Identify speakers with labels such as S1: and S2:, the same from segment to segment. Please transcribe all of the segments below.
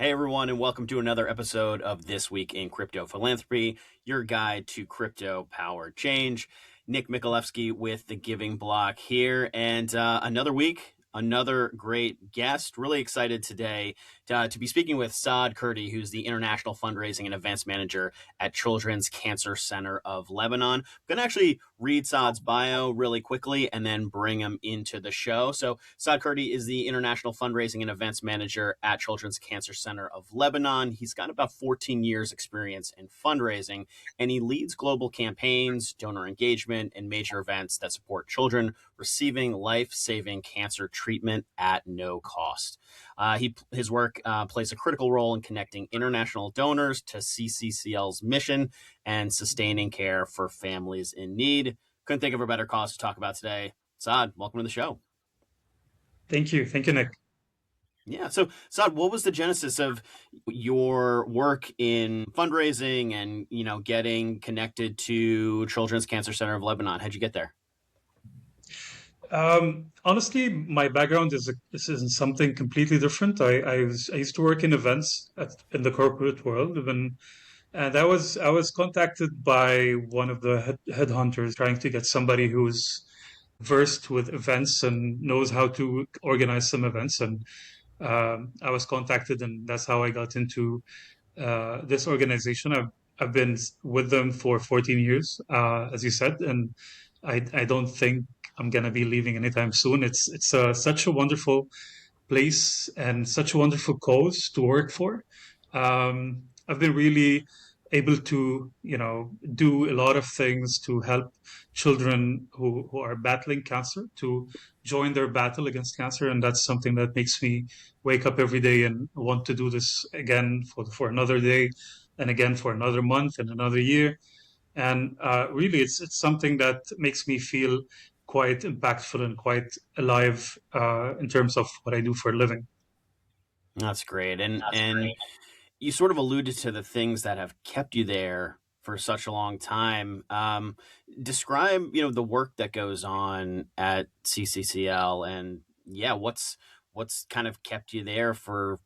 S1: Hey everyone, and welcome to another episode of This Week in Crypto Philanthropy, your guide to crypto-powered change. Nick Mikulewski with the Giving Block here, and another week, another great guest. Really excited today to be speaking with Saad Kurdi, who's the International Fundraising and Events Manager at Children's Cancer Center of Lebanon. I'm going to actually read Saad's bio really quickly and then bring him into the show. So Saad Kurdi is the International Fundraising and Events Manager at Children's Cancer Center of Lebanon. He's got about 14 years experience in fundraising, and he leads global campaigns, donor engagement, and major events that support children receiving life-saving cancer treatment at no cost. His work plays a critical role in connecting international donors to CCCL's mission and sustaining care for families in need. Couldn't think of a better cause to talk about today. Saad, welcome to the show.
S2: Thank you. Thank you, Nick.
S1: Yeah. So, Saad, what was the genesis of your work in fundraising and, getting connected to Children's Cancer Center of Lebanon? How'd you get there?
S2: Honestly, my background is something completely different. I used to work in events in the corporate world, and I was contacted by one of the headhunters trying to get somebody who's versed with events and knows how to organize some events. And I was contacted, and that's how I got into this organization. I've been with them for 14 years, as you said, and I don't think I'm gonna be leaving anytime soon. It's such a wonderful place and such a wonderful cause to work for. I've been really able to, do a lot of things to help children who are battling cancer to join their battle against cancer. And that's something that makes me wake up every day and want to do this again for another day and again for another month and another year. And really, it's something that makes me feel quite impactful and quite alive in terms of what I do for a living.
S1: That's great. And you sort of alluded to the things that have kept you there for such a long time. Describe, the work that goes on at CCCL, and yeah, what's kind of kept you there for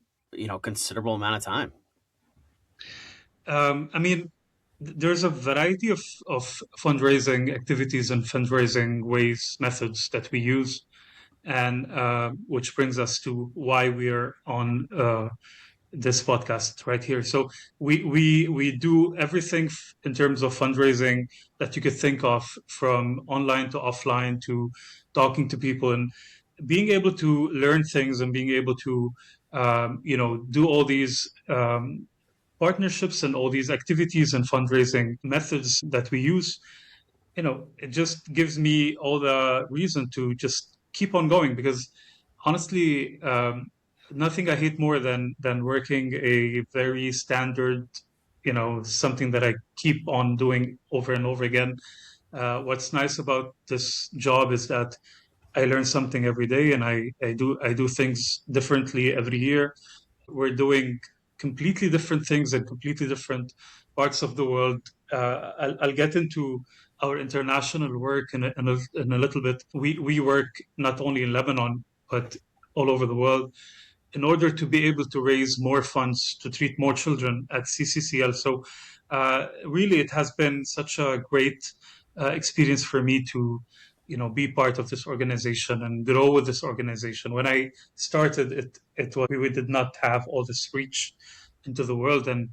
S1: considerable amount of time.
S2: I mean, there's a variety of fundraising activities and fundraising ways, methods that we use, and which brings us to why we are on this podcast right here. So we do everything in terms of fundraising that you could think of, from online to offline to talking to people and being able to learn things and being able to do all these partnerships and all these activities and fundraising methods that we use. It just gives me all the reason to just keep on going, because honestly, nothing I hate more than working a very standard, something that I keep on doing over and over again. What's nice about this job is that I learn something every day, and I do things differently every year. We're doing completely different things in completely different parts of the world. I'll get into our international work in a little bit. We work not only in Lebanon, but all over the world in order to be able to raise more funds to treat more children at CCCL. So really, it has been such a great experience for me to be part of this organization and grow with this organization. When I started it was, we did not have all this reach into the world, and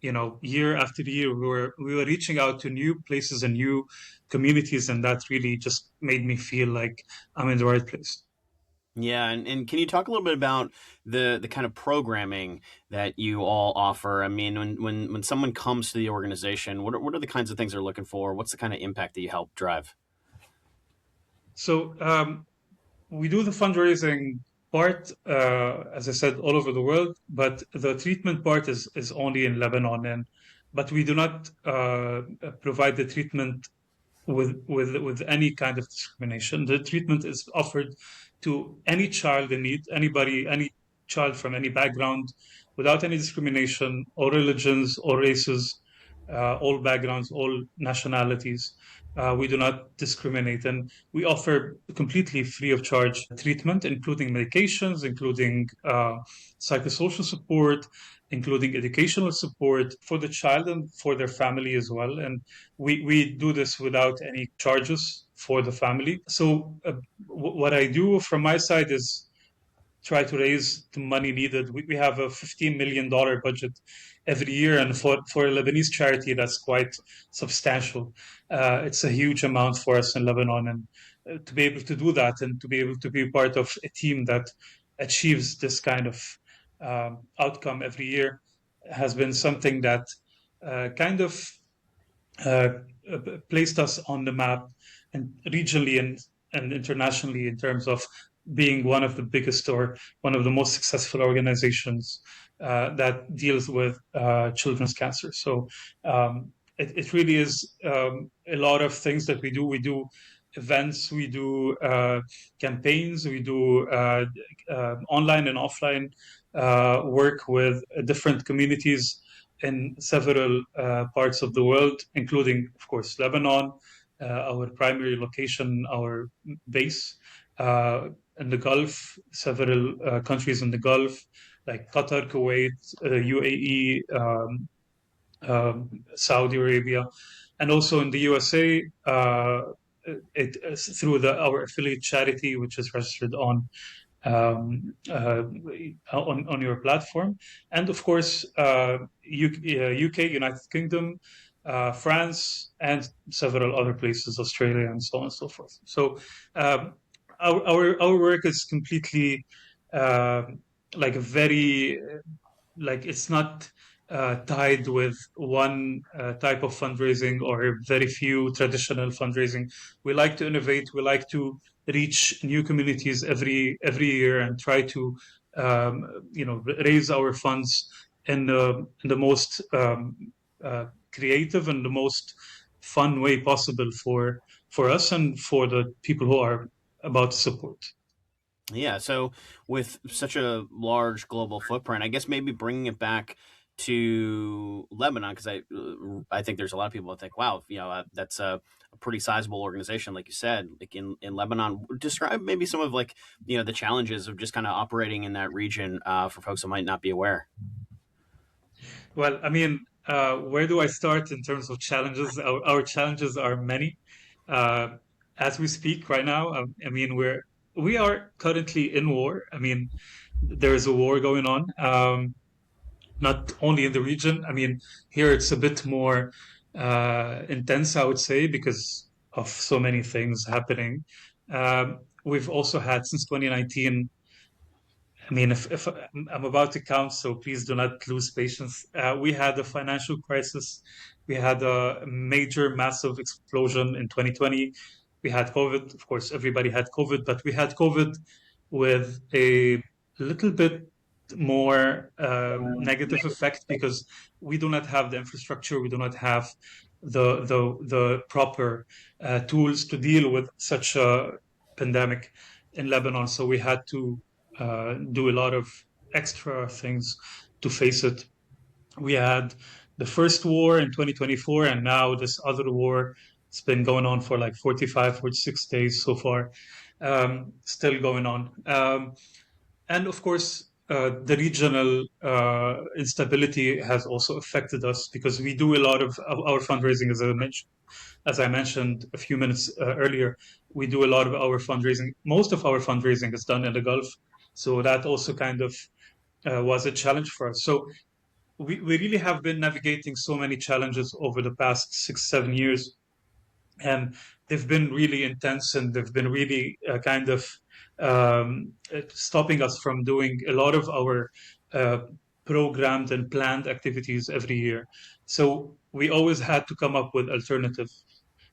S2: year after year we were reaching out to new places and new communities, and that really just made me feel like I'm in the right place.
S1: Yeah, and can you talk a little bit about the kind of programming that you all offer? I mean, when someone comes to the organization, what are the kinds of things they're looking for? What's the kind of impact that you help drive?
S2: So we do the fundraising part, as I said, all over the world, but the treatment part is only in Lebanon, and but we do not provide the treatment with any kind of discrimination. The treatment is offered to any child in need, anybody, any child from any background, without any discrimination or religions or races. all backgrounds, all nationalities. We do not discriminate, and we offer completely free of charge treatment, including medications, including psychosocial support, including educational support for the child and for their family as well. And we do this without any charges for the family. So, what I do from my side is try to raise the money needed. We have a $15 million budget every year, and for a Lebanese charity, that's quite substantial. It's a huge amount for us in Lebanon, and to be able to do that and to be able to be part of a team that achieves this kind of outcome every year has been something that kind of uh, placed us on the map and regionally and internationally in terms of being one of the biggest or one of the most successful organizations that deals with children's cancer. So it really is a lot of things that we do. We do events, we do campaigns, we do online and offline work with different communities in several parts of the world, including, of course, Lebanon, our primary location, our base, in the Gulf, several countries in the Gulf, like Qatar, Kuwait, UAE, Saudi Arabia, and also in the USA, through our affiliate charity, which is registered on your platform, and of course UK, United Kingdom, France, and several other places, Australia, and so on and so forth. So um, our work is completely uh, like a very like it's not tied with one type of fundraising or very few traditional fundraising. We like to innovate. We like to reach new communities every year and try to raise our funds in the most creative and the most fun way possible for us and for the people who are about to support.
S1: Yeah, so with such a large global footprint, I guess maybe bringing it back to Lebanon, because I think there's a lot of people that think, wow, that's a pretty sizable organization, like you said, like in Lebanon. Describe maybe some of like the challenges of just kind of operating in that region for folks that might not be aware.
S2: Well, I mean, where do I start in terms of challenges? Our challenges are many. Uh, as we speak right now, I mean, we are currently in war. I mean, there is a war going on, not only in the region. I mean, here it's a bit more intense, I would say, because of so many things happening. We've also had since 2019. I mean, if I'm about to count, so please do not lose patience. We had a financial crisis. We had a major, massive explosion in 2020. We had COVID. Of course, everybody had COVID, but we had COVID with a little bit more negative effect because we do not have the infrastructure. We do not have the proper tools to deal with such a pandemic in Lebanon. So we had to do a lot of extra things to face it. We had the first war in 2024, and now this other war. It's been going on for like 45, 46 days so far, still going on. And of course, the regional instability has also affected us because we do a lot of our fundraising, as I mentioned a few minutes earlier, we do a lot of our fundraising. Most of our fundraising is done in the Gulf. So that also kind of was a challenge for us. So we really have been navigating so many challenges over the past 6, 7 years. And they've been really intense and they've been really kind of stopping us from doing a lot of our uh, programmed and planned activities every year. So we always had to come up with alternatives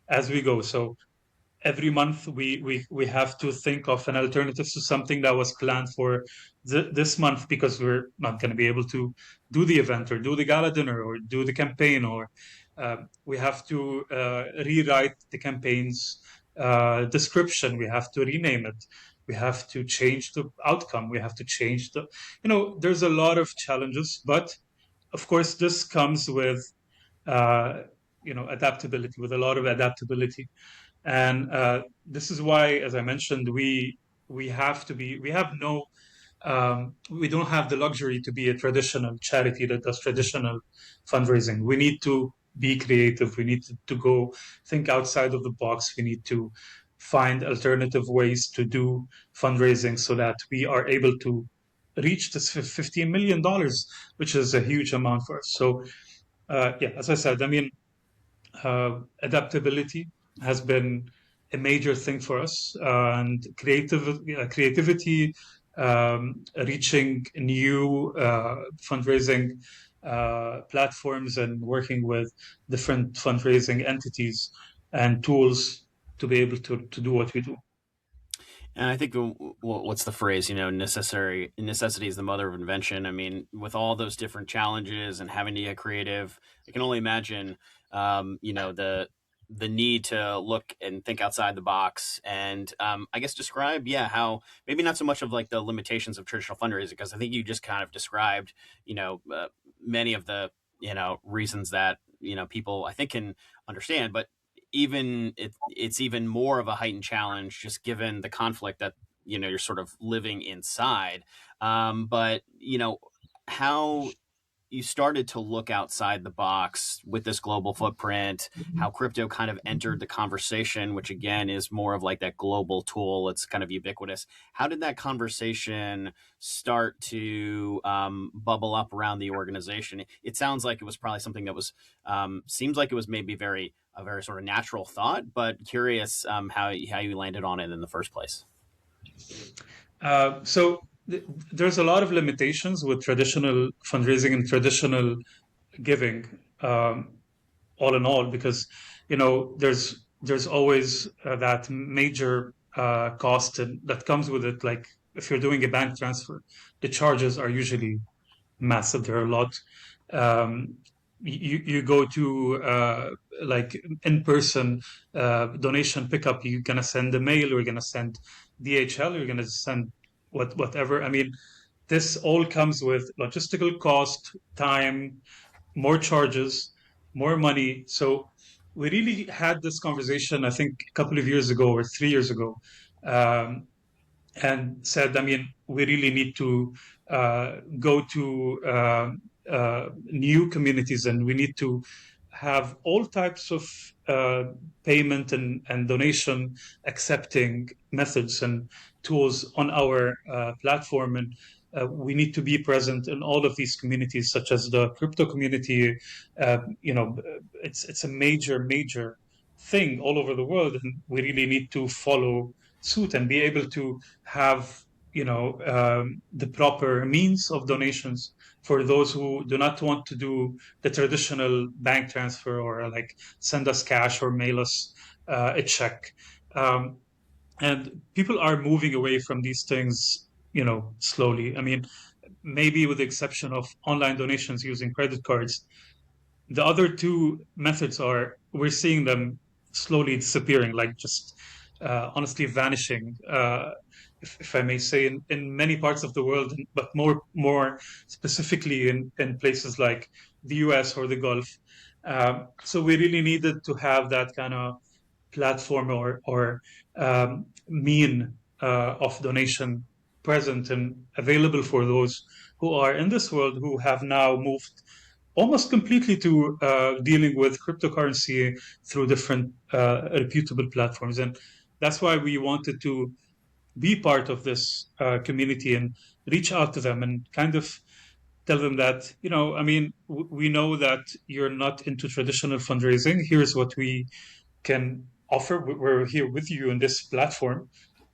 S2: as we go. So every month we have to think of an alternative to something that was planned for this month because we're not going to be able to do the event or do the gala dinner or do the campaign or we have to rewrite the campaign's description. We have to rename it. We have to change the outcome. We have to change there's a lot of challenges, but of course this comes with uh, adaptability, with a lot of adaptability. And this is why, as I mentioned, we have no we don't have the luxury to be a traditional charity that does traditional fundraising. We need to be creative. We need to go think outside of the box. We need to find alternative ways to do fundraising so that we are able to reach this $15 million, which is a huge amount for us. So, yeah, as I said, I mean, adaptability has been a major thing for us, and creativity, reaching new fundraising platforms, and working with different fundraising entities and tools to be able to do what we do.
S1: And I think what's the phrase? Necessity is the mother of invention. I mean, with all those different challenges and having to get creative, I can only imagine, the need to look and think outside the box. And I guess describe, yeah, how maybe not so much of like the limitations of traditional fundraising, because I think you just kind of described, many of the reasons that people I think can understand, but it's even more of a heightened challenge just given the conflict that you're sort of living inside. But how you started to look outside the box with this global footprint, how crypto kind of entered the conversation, which again is more of like that global tool. It's kind of ubiquitous. How did that conversation start to bubble up around the organization? It sounds like it was probably something that was, seems like it was maybe a very sort of natural thought, but curious how you landed on it in the first place.
S2: So there's a lot of limitations with traditional fundraising and traditional giving, all in all, because there's always that major cost that comes with it. Like if you're doing a bank transfer, the charges are usually massive. There are a lot. Um, you go to like in person donation pickup. You're gonna send a mail. You're gonna send DHL. You're gonna send whatever. I mean, this all comes with logistical cost, time, more charges, more money. So we really had this conversation, I think, a couple of years ago or 3 years ago, um, and said, I mean, we really need to go to new communities, and we need to have all types of uh, payment and donation accepting methods and tools on our platform. And we need to be present in all of these communities, such as the crypto community. It's a major thing all over the world, and we really need to follow suit and be able to have the proper means of donations for those who do not want to do the traditional bank transfer, or like send us cash or mail us a check. Um, and people are moving away from these things, slowly. I mean, maybe with the exception of online donations using credit cards, the other two methods are, we're seeing them slowly disappearing, like just honestly vanishing, if I may say, in many parts of the world, but more specifically in places like the US or the Gulf. So we really needed to have that kind of platform or mean of donation present and available for those who are in this world, who have now moved almost completely to dealing with cryptocurrency through different reputable platforms. And that's why we wanted to be part of this community and reach out to them and kind of tell them that, I mean, we know that you're not into traditional fundraising. Here's what we can offer. We're here with you in this platform.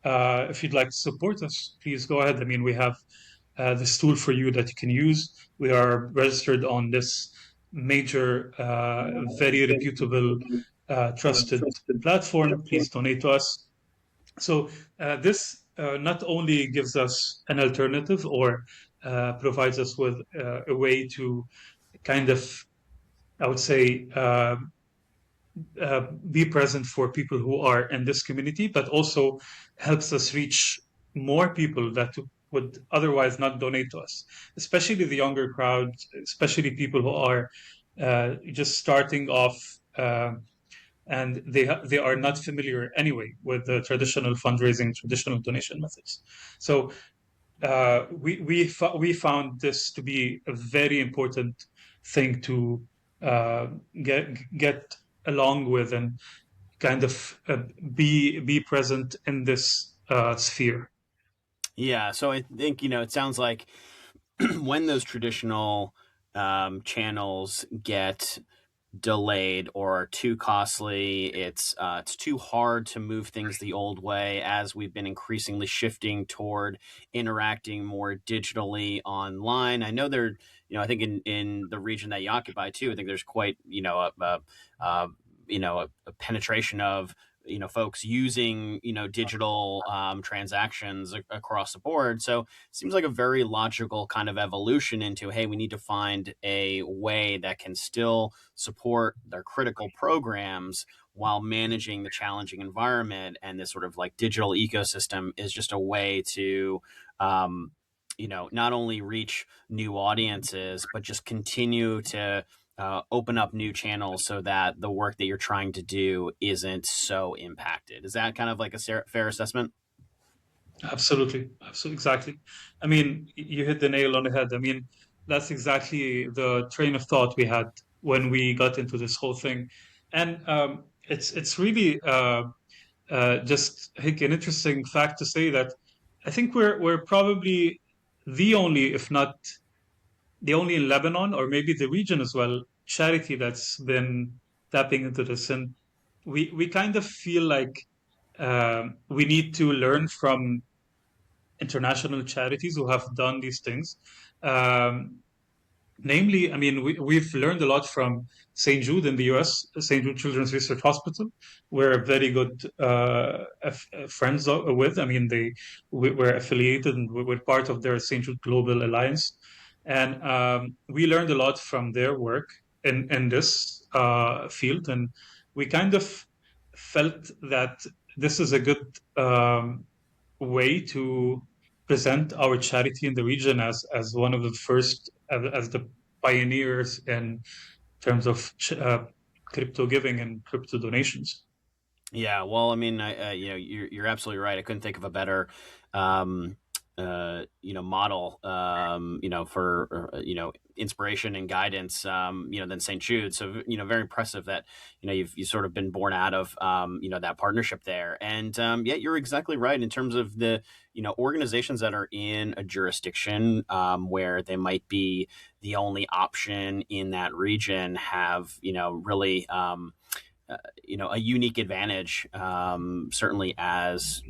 S2: If you'd like to support us, please go ahead. I mean, we have this tool for you that you can use. We are registered on this major, very reputable, trusted platform. Please donate to us. So this not only gives us an alternative, or provides us with a way to kind of, I would say, be present for people who are in this community, but also helps us reach more people that would otherwise not donate to us, especially the younger crowd, especially people who are just starting off, and they are not familiar anyway with the traditional fundraising, traditional donation methods. So we found this to be a very important thing to uh, get along with, and kind of be present in this sphere.
S1: Yeah, so I think it sounds like when those traditional channels get delayed or too costly. It's too hard to move things the old way as we've been increasingly shifting toward interacting more digitally online. I know there, I think in the region that you occupy too, I think there's quite a a penetration of folks using digital transactions across the board. So it seems like a very logical kind of evolution into, hey, we need to find a way that can still support their critical programs while managing the challenging environment. And this sort of like digital ecosystem is just a way to not only reach new audiences but just continue to open up new channels so that the work that you're trying to do isn't so impacted. Is that kind of like a fair assessment?
S2: Absolutely, absolutely, exactly. I mean, you hit the nail on the head. I mean, that's exactly the train of thought we had when we got into this whole thing, and it's really just I think an interesting fact to say that I think we're probably the only, if not the only in Lebanon, or maybe the region as well, charity that's been tapping into this. And we kind of feel like we need to learn from international charities who have done these things. Um, Namely, I mean, we've learned a lot from St. Jude in the US, St. Jude Children's Research Hospital. We're very good friends with. I mean, we're affiliated and we're part of their St. Jude Global Alliance. And we learned a lot from their work in this field. And we kind of felt that this is a good way to present our charity in the region as one of the first, as the pioneers in terms of crypto giving and crypto donations.
S1: Yeah, well, I mean, you're absolutely right. I couldn't think of a better, um, model, for inspiration and guidance, than St. Jude. So, very impressive that you've sort of been born out of, that partnership there. And yeah, you're exactly right in terms of the organizations that are in a jurisdiction where they might be the only option in that region have really. A unique advantage. Certainly, as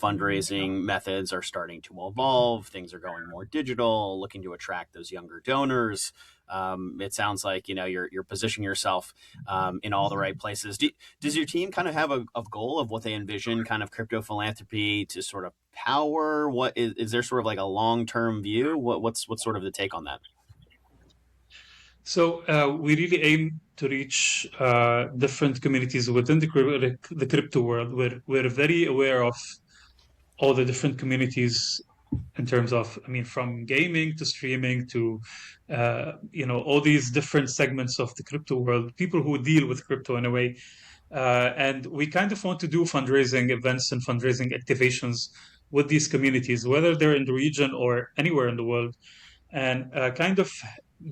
S1: fundraising methods are starting to evolve, things are going more digital, looking to attract those younger donors. It sounds like you're positioning yourself in all the right places. Does your team kind of have a goal of what they envision, kind of crypto philanthropy to sort of power? What is there sort of like a long term view? What's sort of the take on that?
S2: So we really aim to reach different communities within the crypto world. We're very aware of all the different communities in terms of, I mean, from gaming to streaming to, all these different segments of the crypto world, people who deal with crypto in a way. And we kind of want to do fundraising events and fundraising activations with these communities, whether they're in the region or anywhere in the world, and kind of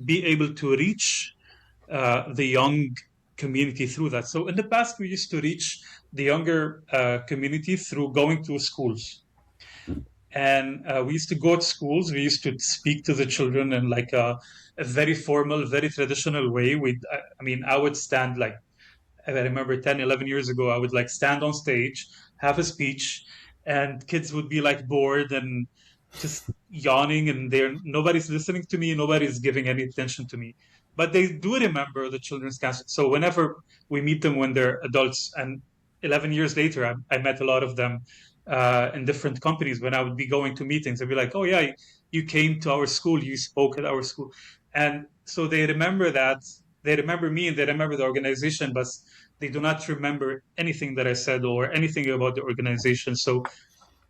S2: be able to reach the young community through that. So in the past, we used to reach the younger community through going to schools. And we used to go to schools. We used to speak to the children in like a very formal, very traditional way. I mean, I would stand like, I remember 10, 11 years ago, I would like stand on stage, have a speech, and kids would be like bored and just yawning, and nobody's listening to me, nobody's giving any attention to me. But they do remember the children's cancer. So whenever we meet them when they're adults, and 11 years later, I met a lot of them in different companies. When I would be going to meetings, I'd be like, "Oh yeah, you came to our school, you spoke at our school," and so they remember that. They remember me and they remember the organization, but they do not remember anything that I said or anything about the organization. So,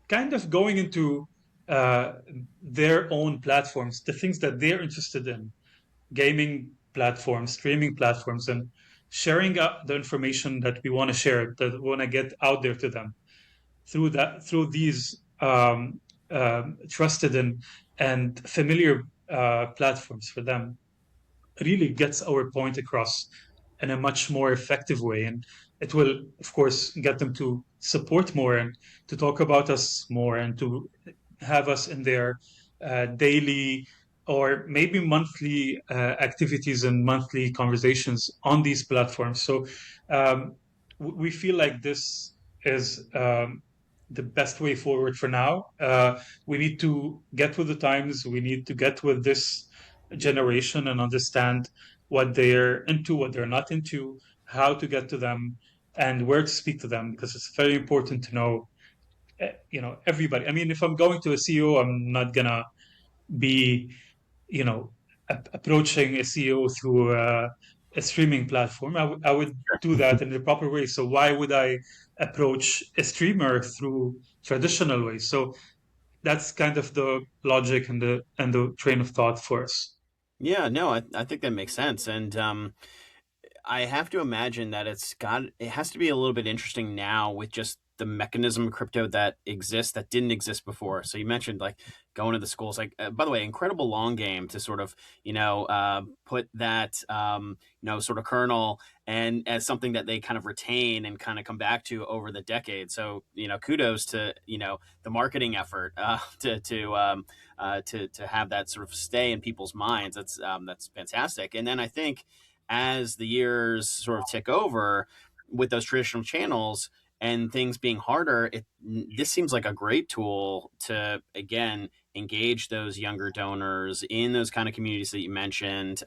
S2: kind of going into uh, their own platforms, the things that they're interested in, gaming platforms, streaming platforms, and sharing up the information that we want to share, that we want to get out there to them through these trusted and familiar platforms for them really gets our point across in a much more effective way. And it will, of course, get them to support more and to talk about us more and to have us in their daily or maybe monthly activities and monthly conversations on these platforms. So we feel like this is the best way forward for now. We need to get with the times. We need to get with this generation and understand what they're into, what they're not into, how to get to them, and where to speak to them, because it's very important to know, everybody. I mean, if I'm going to a CEO, I'm not gonna be, you know, approaching a CEO through a streaming platform. I would do that in the proper way. So why would I approach a streamer through traditional ways? So that's kind of the logic and the train of thought for us.
S1: Yeah, no, I think that makes sense. And I have to imagine that it has to be a little bit interesting now with just the mechanism of crypto that exists that didn't exist before. So you mentioned like going to the schools, like by the way, incredible long game to sort of put that sort of kernel and as something that they kind of retain and kind of come back to over the decade. So kudos to the marketing effort to have that sort of stay in people's minds. That's fantastic. And then I think as the years sort of tick over with those traditional channels and things being harder, this seems like a great tool to again engage those younger donors in those kind of communities that you mentioned.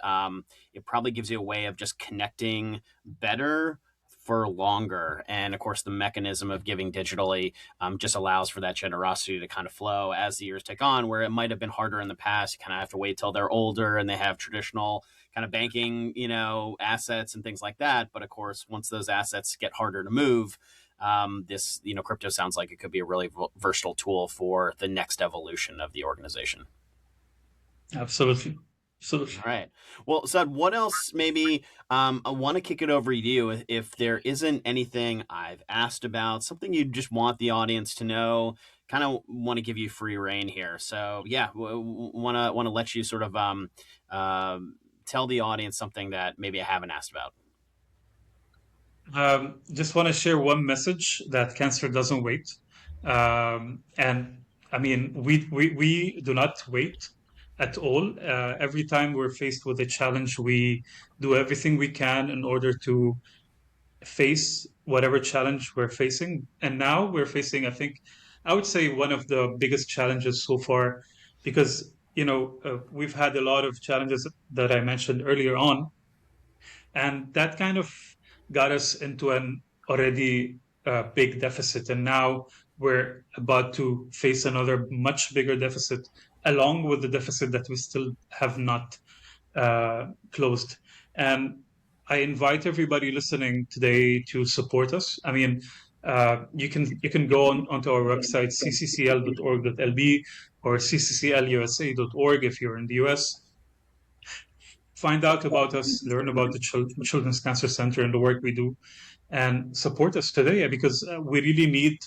S1: It probably gives you a way of just connecting better for longer, and of course the mechanism of giving digitally just allows for that generosity to kind of flow as the years take on, where it might have been harder in the past. You kind of have to wait till they're older and they have traditional kind of banking, assets and things like that. But of course, once those assets get harder to move, this, crypto sounds like it could be a really versatile tool for the next evolution of the organization.
S2: Absolutely.
S1: All
S2: Absolutely.
S1: right. Well, Saad, what else maybe I want to kick it over to you if there isn't anything I've asked about, something you just want the audience to know, kind of want to give you free reign here. So yeah, want to let you sort of tell the audience something that maybe I haven't asked about.
S2: Just want to share one message that cancer doesn't wait. And I mean, we do not wait at all. Every time we're faced with a challenge, we do everything we can in order to face whatever challenge we're facing. And now we're facing, I think, I would say one of the biggest challenges so far, because, we've had a lot of challenges that I mentioned earlier on, and that kind of got us into an already big deficit. And now we're about to face another much bigger deficit, along with the deficit that we still have not closed. And I invite everybody listening today to support us. I mean, you can go onto our website cccl.org.lb or ccclusa.org if you're in the US. Find out about us, learn about the Children's Cancer Center and the work we do, and support us today because we really need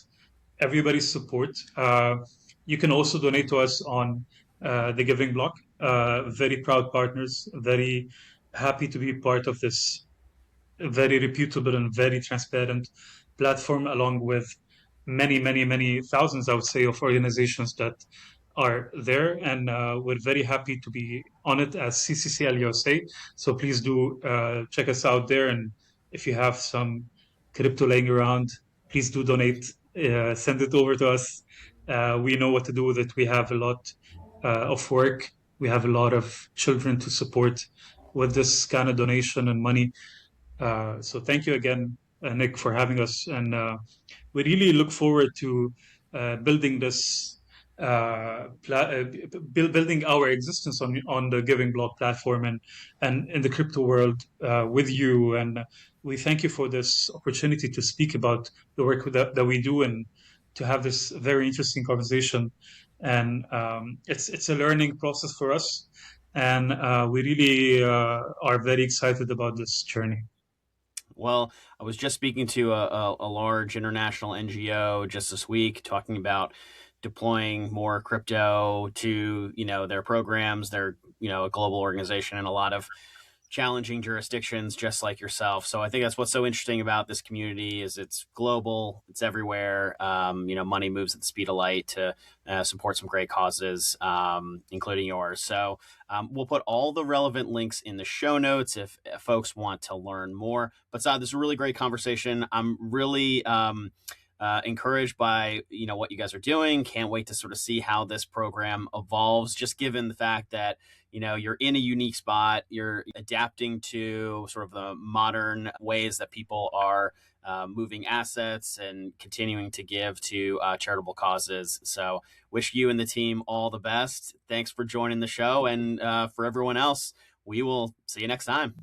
S2: everybody's support. You can also donate to us on the Giving Block. Very proud partners, very happy to be part of this very reputable and very transparent platform, along with many, many, many thousands, I would say, of organizations that are there. And we're very happy to be on it as CCCL USA. So please do check us out there. And if you have some crypto laying around, please do donate. Send it over to us. We know what to do with it. We have a lot of work. We have a lot of children to support with this kind of donation and money. So thank you again, Nick, for having us, and we really look forward to building this, building our existence on the Giving Block platform and in the crypto world with you. And we thank you for this opportunity to speak about the work that we do and to have this very interesting conversation. And it's a learning process for us. And we really are very excited about this journey.
S1: Well, I was just speaking to a large international NGO just this week, talking about deploying more crypto to their programs. They're a global organization in a lot of challenging jurisdictions, just like yourself. So I think that's what's so interesting about this community is it's global, it's everywhere. Money moves at the speed of light to support some great causes, including yours. So we'll put all the relevant links in the show notes if folks want to learn more. But Saad, this is a really great conversation. I'm really encouraged by what you guys are doing. Can't wait to sort of see how this program evolves. Just given the fact that you're in a unique spot, you're adapting to sort of the modern ways that people are moving assets and continuing to give to charitable causes. So wish you and the team all the best. Thanks for joining the show. And for everyone else, we will see you next time.